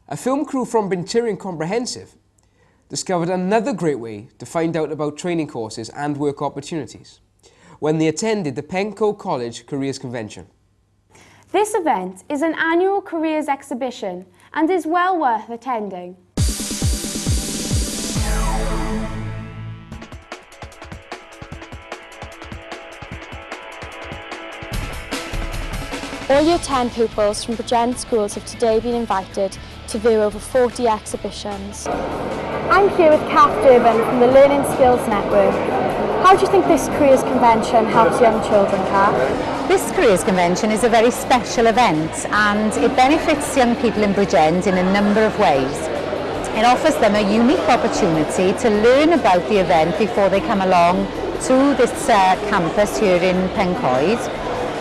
A film crew from Binchirion Comprehensive discovered another great way to find out about training courses and work opportunities when they attended the Pencoed College Careers Convention. This event is an annual careers exhibition and is well worth attending. All Year 10 pupils from Bridgend schools have today been invited to view over 40 exhibitions. I'm here with Kath Durban from the Learning Skills Network. How do you think this careers convention helps young children, Kath? This careers convention is a very special event and it benefits young people in Bridgend in a number of ways. It offers them a unique opportunity to learn about the event before they come along to this campus here in Pencoed.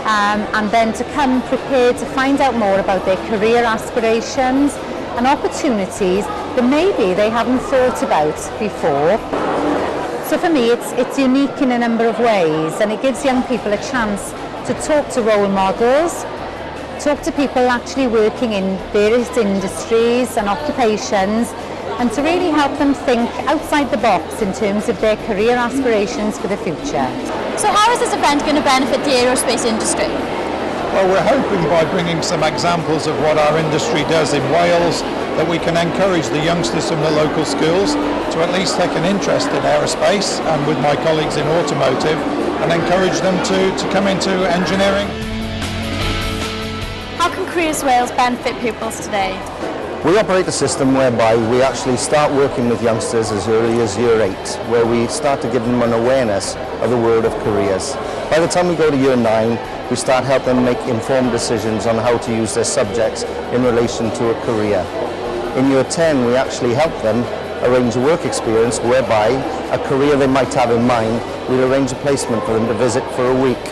And then to come prepared to find out more about their career aspirations and opportunities that maybe they haven't thought about before. So for me it's unique in a number of ways, and it gives young people a chance to talk to role models, talk to people actually working in various industries and occupations, and to really help them think outside the box in terms of their career aspirations for the future. So how is this event going to benefit the aerospace industry? Well, we're hoping by bringing some examples of what our industry does in Wales that we can encourage the youngsters from the local schools to at least take an interest in aerospace and with my colleagues in automotive, and encourage them to come into engineering. How can Careers Wales benefit pupils today? We operate a system whereby we actually start working with youngsters as early as Year 8, where we start to give them an awareness of the world of careers. By the time we go to Year 9, we start helping them make informed decisions on how to use their subjects in relation to a career. In Year 10, we actually help them arrange a work experience whereby a career they might have in mind, we'll arrange a placement for them to visit for a week.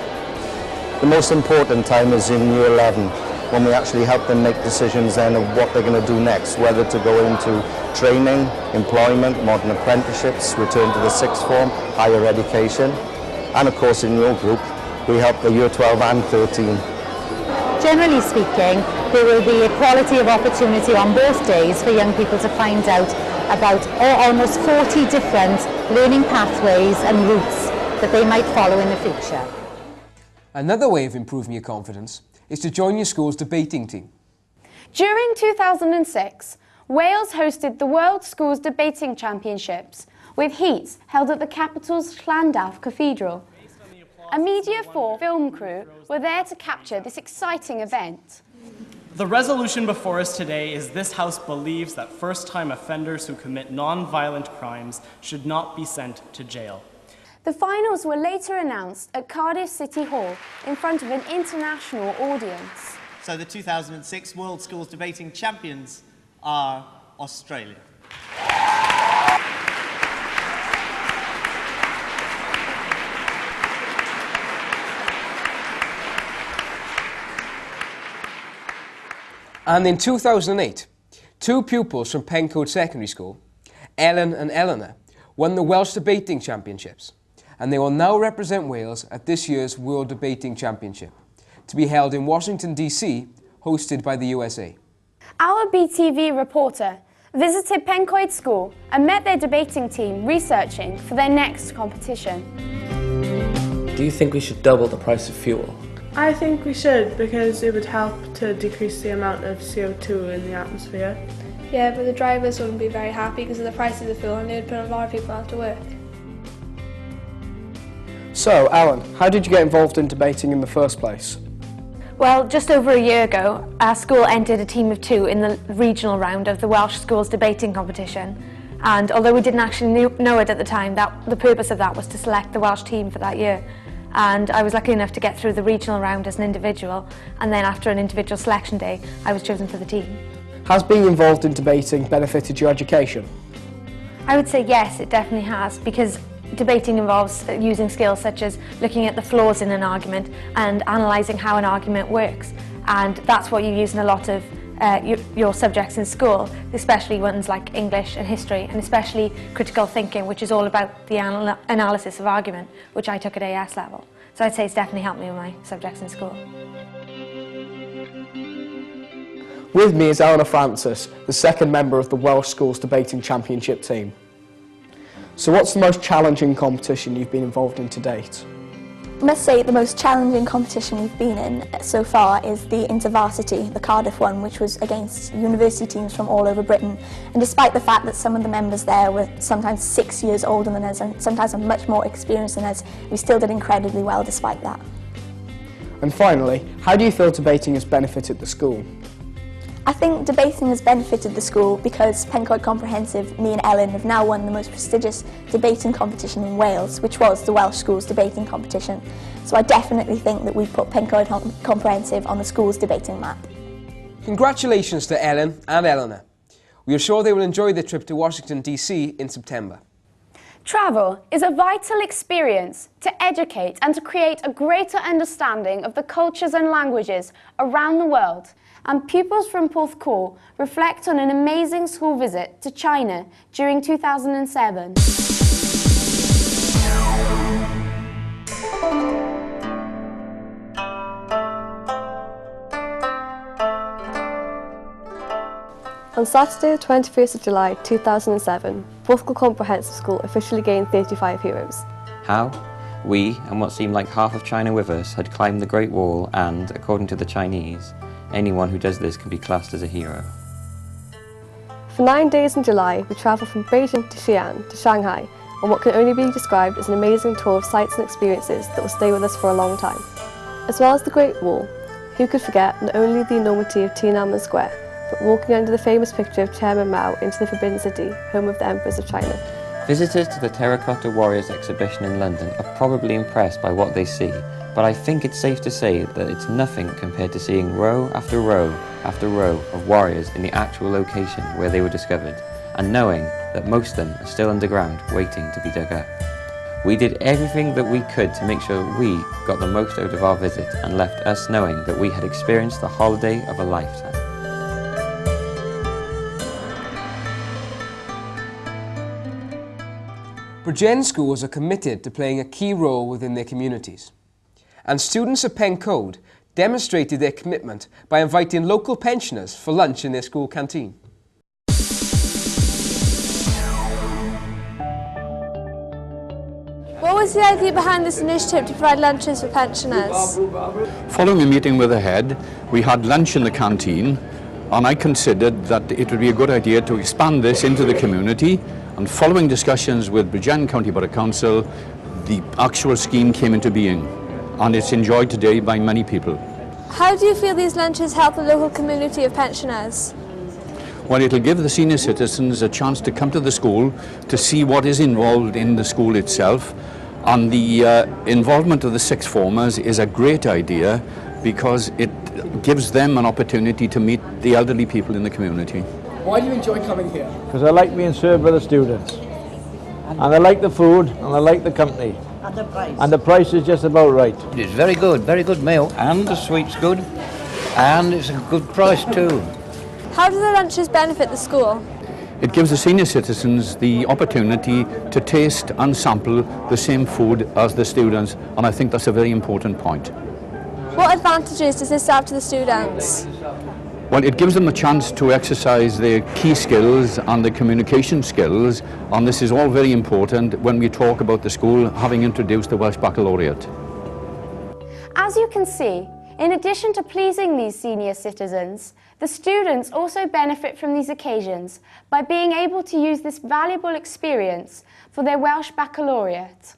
The most important time is in Year 11, when we actually help them make decisions then of what they're going to do next, whether to go into training, employment, modern apprenticeships, return to the sixth form, higher education, and of course in your group we help the Year 12 and 13. Generally speaking, there will be equality of opportunity on both days for young people to find out about almost 40 different learning pathways and routes that they might follow in the future. Another way of improving your confidence is to join your school's debating team. During 2006, Wales hosted the World Schools Debating Championships, with heats held at the capital's Llandaff Cathedral. A Media 4 film crew were there to capture this exciting event. The resolution before us today is this House believes that first-time offenders who commit non-violent crimes should not be sent to jail. The finals were later announced at Cardiff City Hall in front of an international audience. So the 2006 World Schools Debating Champions are Australia. And in 2008, two pupils from Pencoed Secondary School, Ellen and Eleanor, won the Welsh Debating Championships, and they will now represent Wales at this year's World Debating Championship, to be held in Washington, D.C., hosted by the USA. Our BTV reporter visited Pencoed School and met their debating team researching for their next competition. Do you think we should double the price of fuel? I think we should, because it would help to decrease the amount of CO2 in the atmosphere. Yeah, but the drivers wouldn't be very happy because of the prices of fuel, and it would put a lot of people out to work. So, Alan, how did you get involved in debating in the first place? Well, just over a year ago, our school entered a team of 2 in the regional round of the Welsh Schools Debating Competition. And although we didn't actually know it at the time, the purpose of that was to select the Welsh team for that year. And I was lucky enough to get through the regional round as an individual, and then after an individual selection day, I was chosen for the team. Has being involved in debating benefited your education? I would say yes, it definitely has, because debating involves using skills such as looking at the flaws in an argument and analysing how an argument works. And that's what you use in a lot of your subjects in school, especially ones like English and history, and especially critical thinking, which is all about the analysis of argument, which I took at AS level. So I'd say it's definitely helped me with my subjects in school. With me is Eleanor Francis, the second member of the Welsh Schools Debating Championship team. So what's the most challenging competition you've been involved in to date? I must say the most challenging competition we've been in so far is the InterVarsity, the Cardiff one, which was against university teams from all over Britain. And despite the fact that some of the members there were sometimes 6 years older than us and sometimes have much more experience than us, we still did incredibly well despite that. And finally, how do you feel debating has benefited the school? I think debating has benefited the school because Pencoed Comprehensive, me and Ellen, have now won the most prestigious debating competition in Wales, which was the Welsh Schools Debating Competition. So I definitely think that we've put Pencoed Comprehensive on the school's debating map. Congratulations to Ellen and Eleanor. We are sure they will enjoy their trip to Washington DC in September. Travel is a vital experience to educate and to create a greater understanding of the cultures and languages around the world. And pupils from Porthcawl reflect on an amazing school visit to China during 2007. On Saturday, 21st of July 2007, Porthcawl Comprehensive School officially gained 35 heroes. How? We, and what seemed like half of China with us, had climbed the Great Wall and, according to the Chinese, anyone who does this can be classed as a hero. For 9 days in July, we travelled from Beijing to Xi'an to Shanghai on what can only be described as an amazing tour of sights and experiences that will stay with us for a long time. As well as the Great Wall, who could forget not only the enormity of Tiananmen Square, but walking under the famous picture of Chairman Mao into the Forbidden City, home of the Emperors of China. Visitors to the Terracotta Warriors exhibition in London are probably impressed by what they see, but I think it's safe to say that it's nothing compared to seeing row after row after row of warriors in the actual location where they were discovered, and knowing that most of them are still underground waiting to be dug up. We did everything that we could to make sure we got the most out of our visit and left us knowing that we had experienced the holiday of a lifetime. Bridgend schools are committed to playing a key role within their communities. And students at Pencoed demonstrated their commitment by inviting local pensioners for lunch in their school canteen. What was the idea behind this initiative to provide lunches for pensioners? Following a meeting with the head, we had lunch in the canteen, and I considered that it would be a good idea to expand this into the community. And following discussions with Bridgend County Borough Council, the actual scheme came into being, and it's enjoyed today by many people. How do you feel these lunches help the local community of pensioners? Well, it'll give the senior citizens a chance to come to the school to see what is involved in the school itself, and the involvement of the sixth formers is a great idea because it gives them an opportunity to meet the elderly people in the community. Why do you enjoy coming here? Because I like being served by the students. And I like the food, and I like the company. And the price. And the price is just about right. It's very good meal. And the sweet's good. And it's a good price too. How do the lunches benefit the school? It gives the senior citizens the opportunity to taste and sample the same food as the students, and I think that's a very important point. What advantages does this have to the students? Well, it gives them a chance to exercise their key skills and their communication skills, and this is all very important when we talk about the school having introduced the Welsh Baccalaureate. As you can see, in addition to pleasing these senior citizens, the students also benefit from these occasions by being able to use this valuable experience for their Welsh Baccalaureate.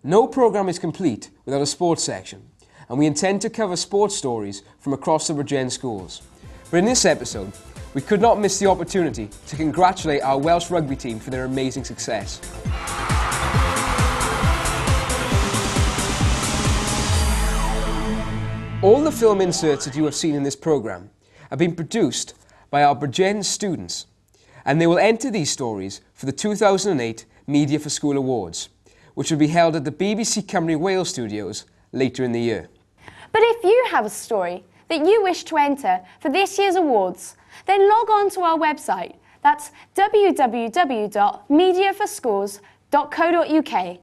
No programme is complete without a sports section, and we intend to cover sports stories from across the Bridgend schools. But in this episode, we could not miss the opportunity to congratulate our Welsh rugby team for their amazing success. All the film inserts that you have seen in this programme have been produced by our Bridgend students, and they will enter these stories for the 2008 Media for School Awards, which will be held at the BBC Cymru Wales studios later in the year. But if you have a story that you wish to enter for this year's awards, then log on to our website. That's www.mediaforschools.co.uk